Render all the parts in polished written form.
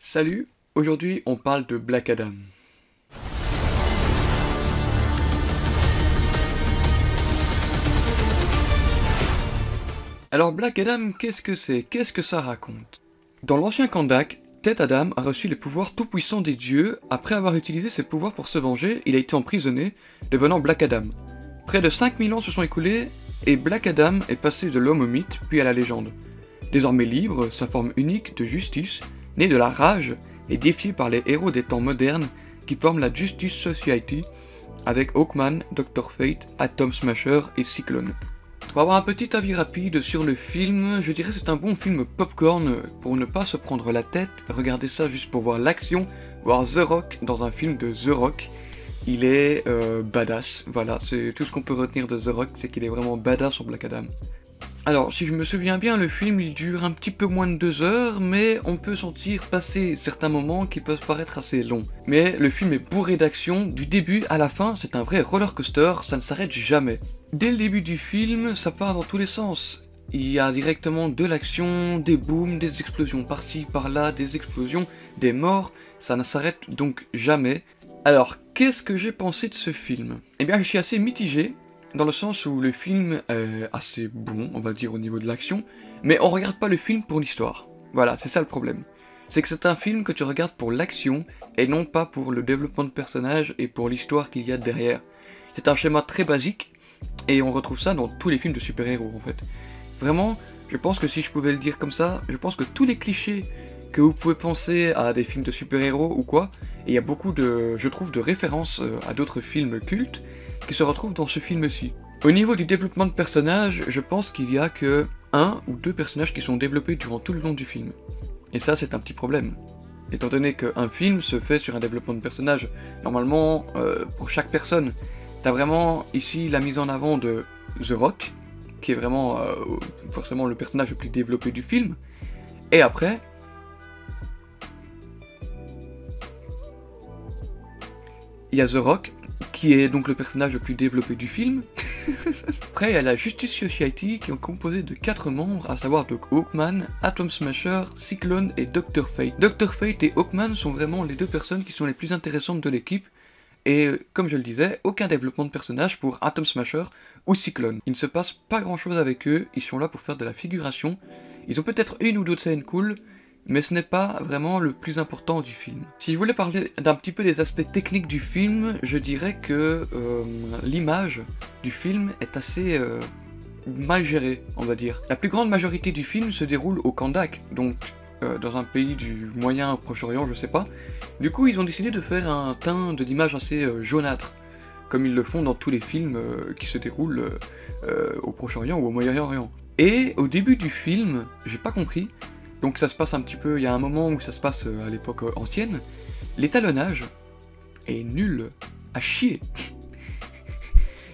Salut, aujourd'hui on parle de Black Adam. Alors Black Adam, qu'est-ce que c'est? Qu'est-ce que ça raconte? Dans l'ancien Kandak, Teth Adam a reçu les pouvoirs tout-puissants des dieux. Après avoir utilisé ses pouvoirs pour se venger, il a été emprisonné, devenant Black Adam. Près de 5000 ans se sont écoulés, et Black Adam est passé de l'homme au mythe, puis à la légende. Désormais libre, sa forme unique de justice, née de la rage, est défiée par les héros des temps modernes qui forment la Justice Society, avec Hawkman, Dr. Fate, Atom Smasher et Cyclone. Pour avoir un petit avis rapide sur le film, je dirais que c'est un bon film popcorn pour ne pas se prendre la tête, regarder ça juste pour voir l'action, voir The Rock dans un film de The Rock. Il est badass, voilà, c'est tout ce qu'on peut retenir de The Rock, c'est qu'il est vraiment badass sur Black Adam. Alors, si je me souviens bien, le film il dure un petit peu moins de 2 heures, mais on peut sentir passer certains moments qui peuvent paraître assez longs. Mais le film est bourré d'action, du début à la fin, c'est un vrai roller coaster, ça ne s'arrête jamais. Dès le début du film, ça part dans tous les sens. Il y a directement de l'action, des booms, des explosions par-ci, par-là, des explosions, des morts, ça ne s'arrête donc jamais. Alors, qu'est-ce que j'ai pensé de ce film? Eh bien, je suis assez mitigé, dans le sens où le film est assez bon, on va dire, au niveau de l'action, mais on regarde pas le film pour l'histoire. Voilà, c'est ça le problème. C'est que c'est un film que tu regardes pour l'action, et non pas pour le développement de personnages et pour l'histoire qu'il y a derrière. C'est un schéma très basique, et on retrouve ça dans tous les films de super-héros, en fait. Vraiment, je pense que si je pouvais le dire comme ça, je pense que tous les clichés que vous pouvez penser à des films de super-héros ou quoi, et il y a beaucoup de, je trouve, de références à d'autres films cultes qui se retrouvent dans ce film-ci. Au niveau du développement de personnages, je pense qu'il y a que 1 ou 2 personnages qui sont développés durant tout le long du film. Et ça, c'est un petit problème. Étant donné qu'un film se fait sur un développement de personnage, normalement, pour chaque personne, t'as vraiment ici la mise en avant de The Rock, qui est vraiment forcément le personnage le plus développé du film, et après, il y a The Rock, qui est donc le personnage le plus développé du film. Après, il y a la Justice Society, qui est composée de 4 membres, à savoir donc Hawkman, Atom Smasher, Cyclone et Dr. Fate. Dr. Fate et Hawkman sont vraiment les 2 personnes qui sont les plus intéressantes de l'équipe, et comme je le disais, aucun développement de personnage pour Atom Smasher ou Cyclone. Il ne se passe pas grand chose avec eux, ils sont là pour faire de la figuration, ils ont peut-être une ou d'autres scènes cool, mais ce n'est pas vraiment le plus important du film. Si je voulais parler d'un petit peu des aspects techniques du film, je dirais que l'image du film est assez mal gérée, on va dire. La plus grande majorité du film se déroule au Kandak, donc dans un pays du Moyen Proche-Orient, je sais pas. Du coup, ils ont décidé de faire un teint de l'image assez jaunâtre, comme ils le font dans tous les films qui se déroulent au Proche-Orient ou au Moyen-Orient. Et au début du film, j'ai pas compris. Donc ça se passe un petit peu, il y a un moment où ça se passe à l'époque ancienne, l'étalonnage est nul, à chier.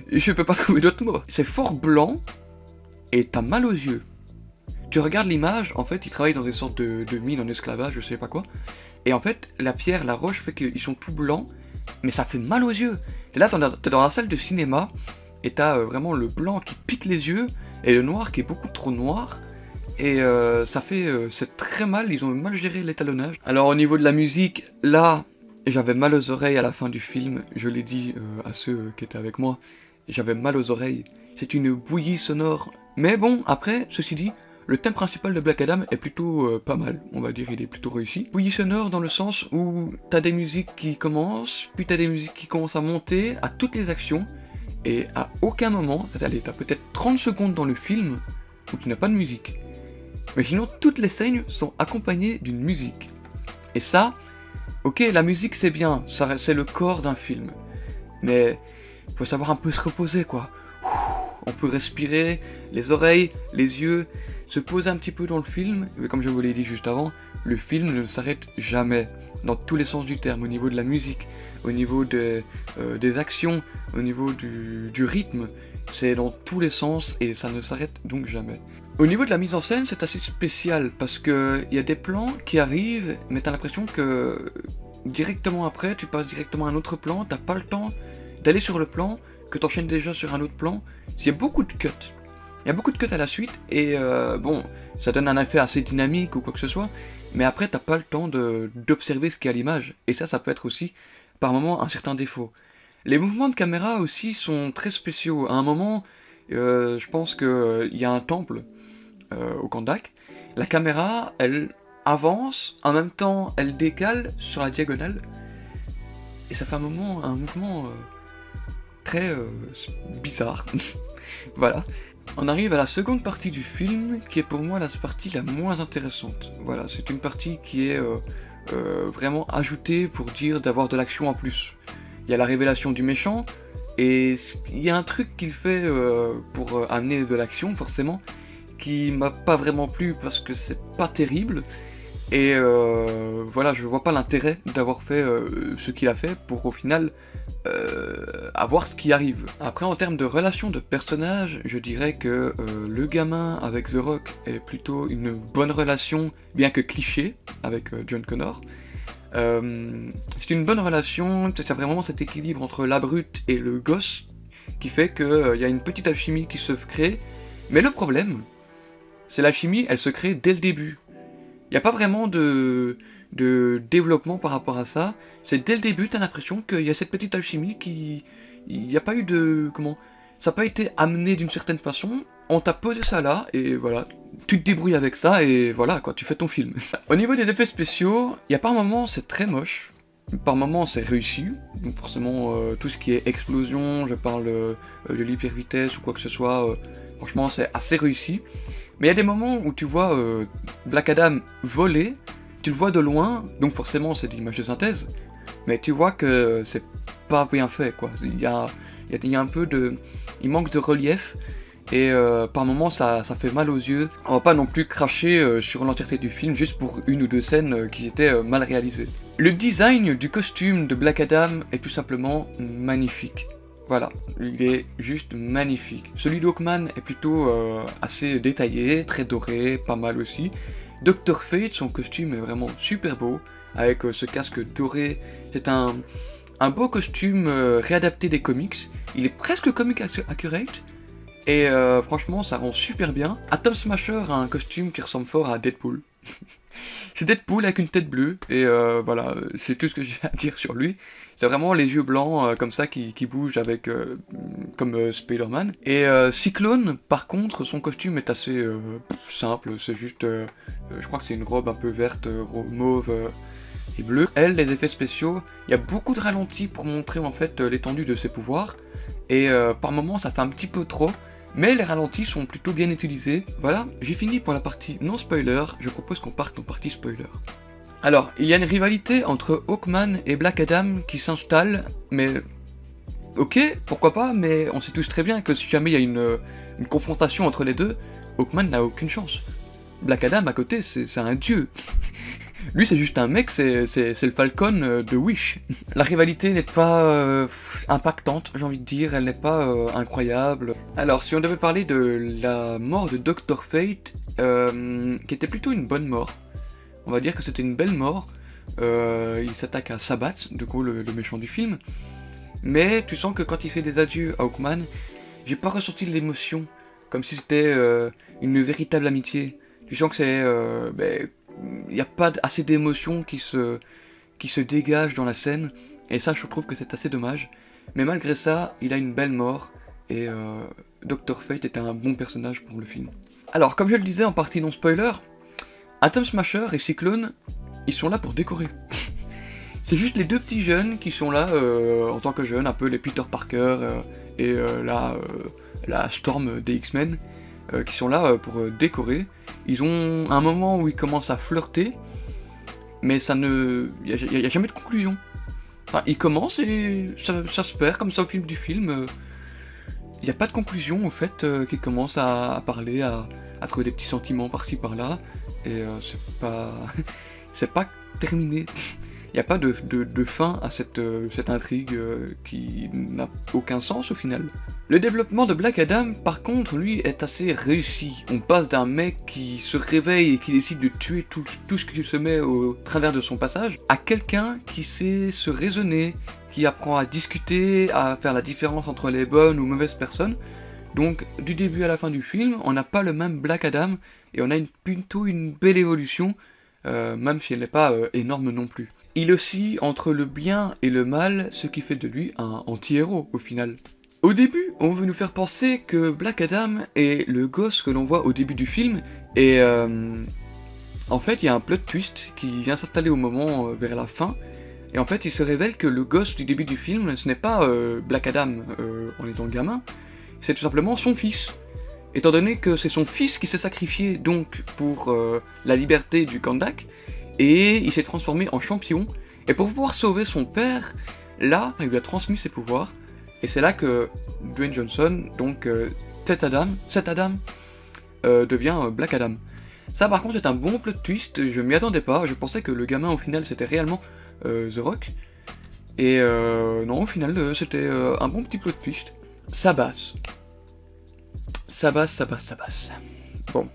Je peux pas trouver d'autres mots. C'est fort blanc, et t'as mal aux yeux. Tu regardes l'image, en fait, ils travaillent dans des sortes de mines en esclavage, je sais pas quoi, et en fait, la pierre, la roche fait qu'ils sont tout blancs, mais ça fait mal aux yeux. T'es là, t'es dans la salle de cinéma, et t'as vraiment le blanc qui pique les yeux, et le noir qui est beaucoup trop noir, et ça fait, c'est très mal, ils ont mal géré l'étalonnage. Alors au niveau de la musique, là, j'avais mal aux oreilles à la fin du film, je l'ai dit à ceux qui étaient avec moi, j'avais mal aux oreilles, c'est une bouillie sonore. Mais bon, après, ceci dit, le thème principal de Black Adam est plutôt pas mal, on va dire, il est plutôt réussi. Bouillie sonore dans le sens où t'as des musiques qui commencent, puis t'as des musiques qui commencent à monter à toutes les actions, et à aucun moment, allez, t'as peut-être 30 secondes dans le film où tu n'as pas de musique. Mais sinon, toutes les scènes sont accompagnées d'une musique. Et ça, ok, la musique c'est bien, c'est le corps d'un film. Mais il faut savoir un peu se reposer, quoi. On peut respirer, les oreilles, les yeux, se poser un petit peu dans le film. Mais comme je vous l'ai dit juste avant, le film ne s'arrête jamais. Dans tous les sens du terme, au niveau de la musique, au niveau des actions, au niveau du rythme. C'est dans tous les sens et ça ne s'arrête donc jamais. Au niveau de la mise en scène, c'est assez spécial parce que il y a des plans qui arrivent, mais t'as l'impression que directement après, tu passes directement à un autre plan, t'as pas le temps d'aller sur le plan, que t'enchaînes déjà sur un autre plan. Il y a beaucoup de cuts. Il y a beaucoup de cuts à la suite, et bon, ça donne un effet assez dynamique ou quoi que ce soit, mais après t'as pas le temps d'observer ce qu'il y a à l'image, et ça peut être aussi, par moment, un certain défaut. Les mouvements de caméra aussi sont très spéciaux. À un moment, je pense qu'il y a un temple au Kandak, la caméra, elle avance, en même temps elle décale sur la diagonale, et ça fait un mouvement très bizarre. Voilà. On arrive à la seconde partie du film, qui est pour moi la partie la moins intéressante. Voilà, c'est une partie qui est vraiment ajoutée pour dire d'avoir de l'action en plus. Il y a la révélation du méchant, et il y a un truc qu'il fait pour amener de l'action, forcément, qui m'a pas vraiment plu parce que c'est pas terrible. Et voilà, je vois pas l'intérêt d'avoir fait ce qu'il a fait pour au final avoir ce qui arrive. Après, en termes de relation de personnages, je dirais que le gamin avec The Rock est plutôt une bonne relation, bien que cliché, avec John Connor. C'est une bonne relation, il y a vraiment cet équilibre entre la brute et le gosse, qui fait qu'il y a une petite alchimie qui se crée, mais le problème, c'est l'alchimie, elle se crée dès le début. Il n'y a pas vraiment de développement par rapport à ça. C'est dès le début, t'as l'impression qu'il y a cette petite alchimie qui... Il n'y a pas eu de... Comment? Ça n'a pas été amené d'une certaine façon. On t'a posé ça là, et voilà. Tu te débrouilles avec ça, et voilà, quoi, tu fais ton film. Au niveau des effets spéciaux, il y a par moments, c'est très moche. Par moments, c'est réussi. Donc forcément, tout ce qui est explosion, je parle de l'hyper-vitesse ou quoi que ce soit, franchement, c'est assez réussi. Mais il y a des moments où tu vois Black Adam voler, tu le vois de loin, donc forcément c'est de l'image de synthèse, mais tu vois que c'est pas bien fait, quoi. Il y a un peu de... Il manque de relief, et par moments ça fait mal aux yeux. On va pas non plus cracher sur l'entièreté du film juste pour une ou deux scènes qui étaient mal réalisées. Le design du costume de Black Adam est tout simplement magnifique. Voilà, il est juste magnifique. Celui d'Hawkman est plutôt assez détaillé, très doré, pas mal aussi. Dr. Fate, son costume est vraiment super beau, avec ce casque doré. C'est un beau costume réadapté des comics. Il est presque comic accurate, et franchement ça rend super bien. Atom Smasher a un costume qui ressemble fort à Deadpool. C'est Deadpool avec une tête bleue, et voilà, c'est tout ce que j'ai à dire sur lui. C'est vraiment les yeux blancs comme ça qui bougent avec comme Spider-Man. Et Cyclone, par contre, son costume est assez simple, c'est juste, je crois que c'est une robe un peu verte, mauve et bleue. Elle, les effets spéciaux, il y a beaucoup de ralentis pour montrer en fait l'étendue de ses pouvoirs, et par moments ça fait un petit peu trop. Mais les ralentis sont plutôt bien utilisés. Voilà, j'ai fini pour la partie non spoiler, je propose qu'on parte en partie spoiler. Alors, il y a une rivalité entre Hawkman et Black Adam qui s'installe, mais... Ok, pourquoi pas, mais on sait tous très bien que si jamais il y a une confrontation entre les deux, Hawkman n'a aucune chance. Black Adam à côté, c'est un dieu. Lui, c'est juste un mec, c'est le Falcon de Wish. La rivalité n'est pas impactante, j'ai envie de dire, elle n'est pas incroyable. Alors, si on devait parler de la mort de Dr. Fate, qui était plutôt une bonne mort, on va dire que c'était une belle mort. Il s'attaque à Sabat, du coup, le méchant du film. Mais tu sens que quand il fait des adieux à Hawkman, j'ai pas ressenti l'émotion, comme si c'était une véritable amitié. Tu sens que c'est... il n'y a pas assez d'émotions qui se dégagent dans la scène, et ça je trouve que c'est assez dommage. Mais malgré ça, il a une belle mort, et Dr. Fate est un bon personnage pour le film. Alors, comme je le disais en partie non spoiler, Atom Smasher et Cyclone, ils sont là pour décorer. C'est juste les deux petits jeunes qui sont là en tant que jeunes, un peu les Peter Parker et la Storm des X-Men, qui sont là pour décorer. Ils ont un moment où ils commencent à flirter, mais ça ne... Il n'y a jamais de conclusion. Enfin, ils commencent et ça se perd comme ça au fil du film. Il n'y a pas de conclusion, en fait, qu'ils commencent à parler, à trouver des petits sentiments par-ci par-là, et c'est pas... c'est pas terminé. Il n'y a pas de fin à cette intrigue qui n'a aucun sens au final. Le développement de Black Adam, par contre, lui, est assez réussi. On passe d'un mec qui se réveille et qui décide de tuer tout ce qui se met au travers de son passage, à quelqu'un qui sait se raisonner, qui apprend à discuter, à faire la différence entre les bonnes ou mauvaises personnes. Donc du début à la fin du film, on n'a pas le même Black Adam, et on a plutôt une belle évolution, même si elle n'est pas énorme non plus. Il oscille entre le bien et le mal, ce qui fait de lui un anti-héros au final. Au début, on veut nous faire penser que Black Adam est le gosse que l'on voit au début du film, et en fait il y a un plot twist qui vient s'installer au moment vers la fin, et en fait il se révèle que le gosse du début du film, ce n'est pas Black Adam en étant gamin, c'est tout simplement son fils. Étant donné que c'est son fils qui s'est sacrifié donc pour la liberté du Kahndaq, et il s'est transformé en champion, et pour pouvoir sauver son père, là, il lui a transmis ses pouvoirs, et c'est là que Dwayne Johnson, donc Seth Adam, devient Black Adam. Ça par contre c'est un bon plot twist, je m'y attendais pas, je pensais que le gamin au final c'était réellement The Rock, et non au final c'était un bon petit plot twist. Ça basse. Bon.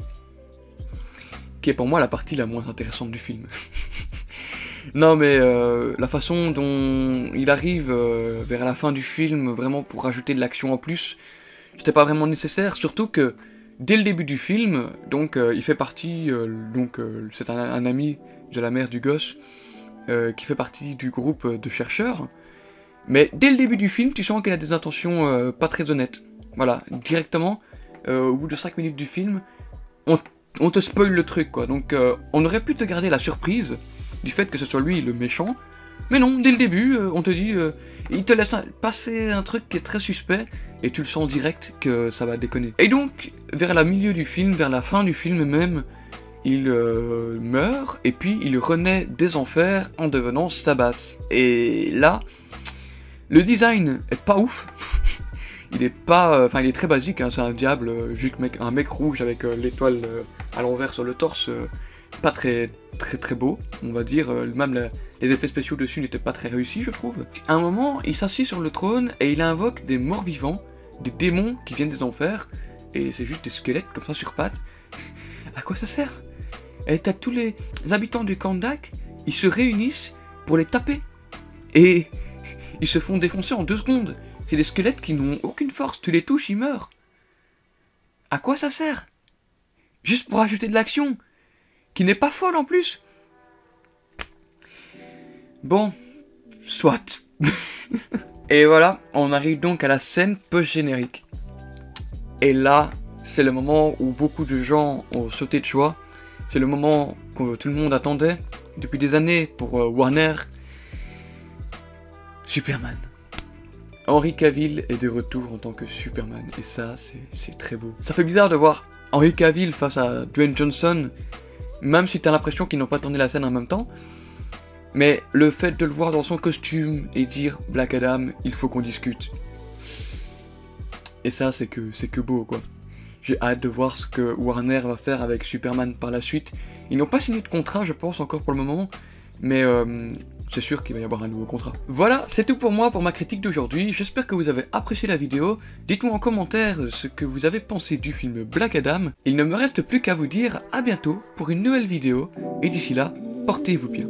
Qui est pour moi la partie la moins intéressante du film. Non mais la façon dont il arrive vers la fin du film, vraiment pour rajouter de l'action en plus, c'était pas vraiment nécessaire, surtout que dès le début du film, donc il fait partie, c'est un ami de la mère du gosse, qui fait partie du groupe de chercheurs, mais dès le début du film, tu sens qu'elle a des intentions pas très honnêtes. Voilà, directement, au bout de 5 minutes du film, on te spoil le truc quoi, donc on aurait pu te garder la surprise du fait que ce soit lui le méchant, mais non, dès le début, on te dit, il te laisse passer un truc qui est très suspect, et tu le sens direct que ça va déconner. Et donc, vers la milieu du film, vers la fin du film même, il meurt, et puis il renaît des enfers en devenant Sabbath. Et là, le design est pas ouf, il est pas, enfin il est très basique, hein, c'est un diable, juste un mec rouge avec l'étoile à l'envers sur le torse, pas très beau, on va dire, même les effets spéciaux dessus n'étaient pas très réussis je trouve. À un moment, il s'assied sur le trône et il invoque des morts vivants, des démons qui viennent des enfers, et c'est juste des squelettes comme ça sur pattes. À quoi ça sert? Et t'as tous les habitants du Kahndaq, ils se réunissent pour les taper, et ils se font défoncer en 2 secondes. C'est des squelettes qui n'ont aucune force, tu les touches, ils meurent. À quoi ça sert? Juste pour ajouter de l'action, qui n'est pas folle en plus. Bon, soit. Et voilà, on arrive donc à la scène post-générique. Et là, c'est le moment où beaucoup de gens ont sauté de joie. C'est le moment que tout le monde attendait depuis des années pour Warner. Superman. Henry Cavill est de retour en tant que Superman, et ça, c'est très beau. Ça fait bizarre de voir Henry Cavill face à Dwayne Johnson, même si t'as l'impression qu'ils n'ont pas tourné la scène en même temps, mais le fait de le voir dans son costume et dire Black Adam, il faut qu'on discute. Et ça, c'est que beau, quoi. J'ai hâte de voir ce que Warner va faire avec Superman par la suite. Ils n'ont pas signé de contrat, je pense, encore pour le moment, mais c'est sûr qu'il va y avoir un nouveau contrat. Voilà, c'est tout pour moi pour ma critique d'aujourd'hui. J'espère que vous avez apprécié la vidéo. Dites-moi en commentaire ce que vous avez pensé du film Black Adam. Il ne me reste plus qu'à vous dire à bientôt pour une nouvelle vidéo. Et d'ici là, portez-vous bien.